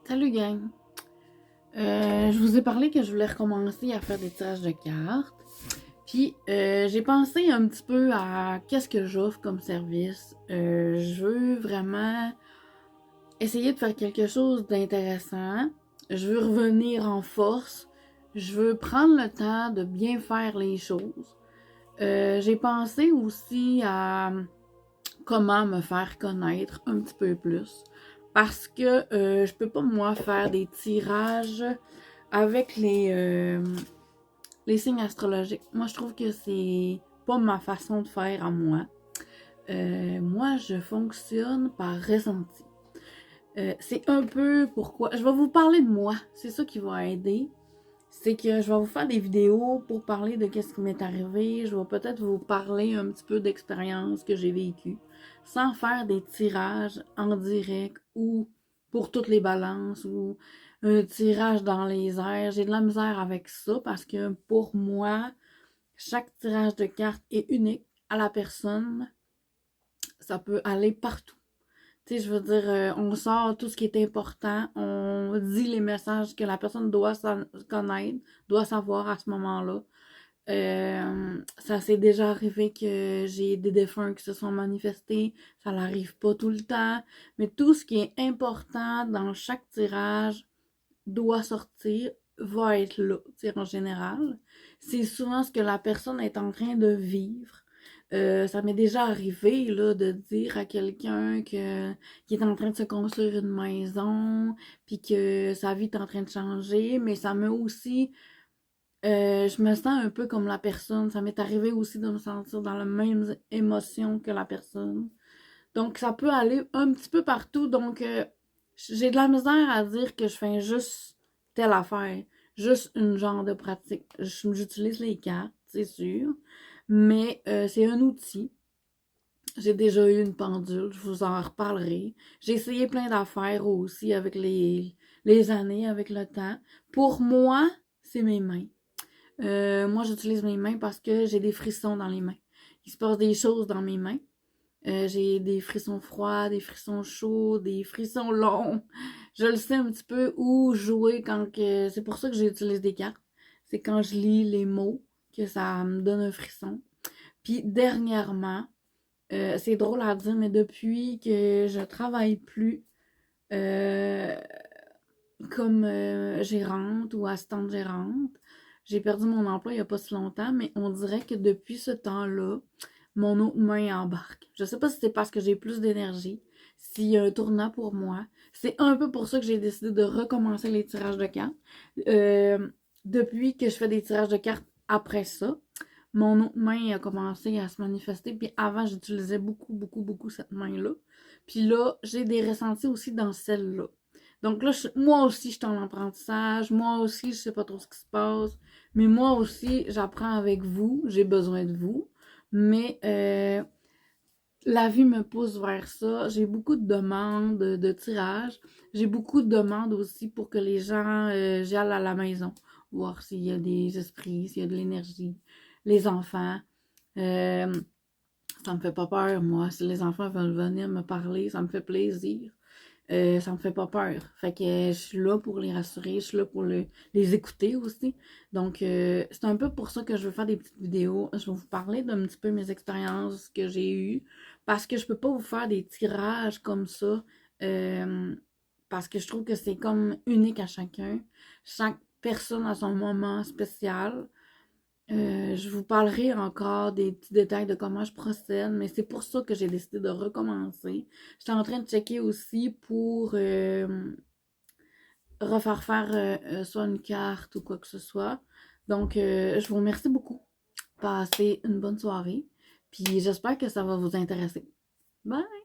Salut gang! Je vous ai parlé que je voulais recommencer à faire des tirages de cartes. Puis j'ai pensé un petit peu à qu'est-ce que j'offre comme service. Je veux vraiment essayer de faire quelque chose d'intéressant. Je veux revenir en force. Je veux prendre le temps de bien faire les choses. J'ai pensé aussi à comment me faire connaître un petit peu plus. Parce que je peux pas, moi, faire des tirages avec les signes astrologiques. Moi, je trouve que c'est pas ma façon de faire à moi. Moi, je fonctionne par ressenti. C'est un peu pourquoi... Je vais vous parler de moi. C'est ça qui va aider. C'est que je vais vous faire des vidéos pour parler de qu'est-ce qui m'est arrivé. Je vais peut-être vous parler un petit peu d'expériences que j'ai vécues, sans faire des tirages en direct ou pour toutes les balances ou un tirage dans les airs. J'ai de la misère avec ça parce que pour moi, chaque tirage de carte est unique à la personne. Ça peut aller partout. Tu sais, je veux dire, on sort tout ce qui est important, on dit les messages que la personne doit connaître, doit savoir à ce moment-là. Ça s'est déjà arrivé que j'ai des défunts qui se sont manifestés, ça n'arrive pas tout le temps, mais tout ce qui est important dans chaque tirage doit sortir, va être là, en général. C'est souvent ce que la personne est en train de vivre. Ça m'est déjà arrivé là, de dire à quelqu'un que qui est en train de se construire une maison, puis que sa vie est en train de changer, mais ça m'a aussi je me sens un peu comme la personne. Ça m'est arrivé aussi de me sentir dans la même émotion que la personne. Donc, ça peut aller un petit peu partout. Donc, j'ai de la misère à dire que je fais juste telle affaire. Juste une genre de pratique. J'utilise les cartes, c'est sûr. Mais c'est un outil. J'ai déjà eu une pendule, je vous en reparlerai. J'ai essayé plein d'affaires aussi avec les années, avec le temps. Pour moi, c'est mes mains. Moi, j'utilise mes mains parce que j'ai des frissons dans les mains. Il se passe des choses dans mes mains. J'ai des frissons froids, des frissons chauds, des frissons longs. Je le sais un petit peu où jouer quand que... C'est pour ça que j'utilise des cartes. C'est quand je lis les mots que ça me donne un frisson. Puis dernièrement, c'est drôle à dire, mais depuis que je travaille plus euh, comme gérante ou assistante gérante, j'ai perdu mon emploi il n'y a pas si longtemps, mais on dirait que depuis ce temps-là, mon autre main embarque. Je sais pas si c'est parce que j'ai plus d'énergie, s'il y a un tournant pour moi. C'est un peu pour ça que j'ai décidé de recommencer les tirages de cartes. Depuis que je fais des tirages de cartes après ça, mon autre main a commencé à se manifester. Puis avant, j'utilisais beaucoup cette main-là. Puis là, j'ai des ressentis aussi dans celle-là. Donc là, moi aussi, je suis en apprentissage. Moi aussi, je sais pas trop ce qui se passe. Mais moi aussi, j'apprends avec vous. J'ai besoin de vous. Mais la vie me pousse vers ça. J'ai beaucoup de demandes de tirage. J'ai beaucoup de demandes aussi pour que les gens j'aille à la maison. Voir s'il y a des esprits, s'il y a de l'énergie. Les enfants. Euh, Ça me fait pas peur, moi. Si les enfants veulent venir me parler, ça me fait plaisir. Ça me fait pas peur. Fait que je suis là pour les rassurer, je suis là pour les écouter aussi. Donc, c'est un peu pour ça que je veux faire des petites vidéos. Je vais vous parler d'un petit peu mes expériences que j'ai eues. Parce que je peux pas vous faire des tirages comme ça. euh, Parce que je trouve que c'est comme unique à chacun. Chaque personne a son moment spécial. Je vous parlerai encore des petits détails de comment je procède, mais c'est pour ça que j'ai décidé de recommencer. J'étais en train de checker aussi pour refaire faire soit une carte ou quoi que ce soit. Donc, je vous remercie beaucoup. Passez une bonne soirée. Puis j'espère que ça va vous intéresser. Bye!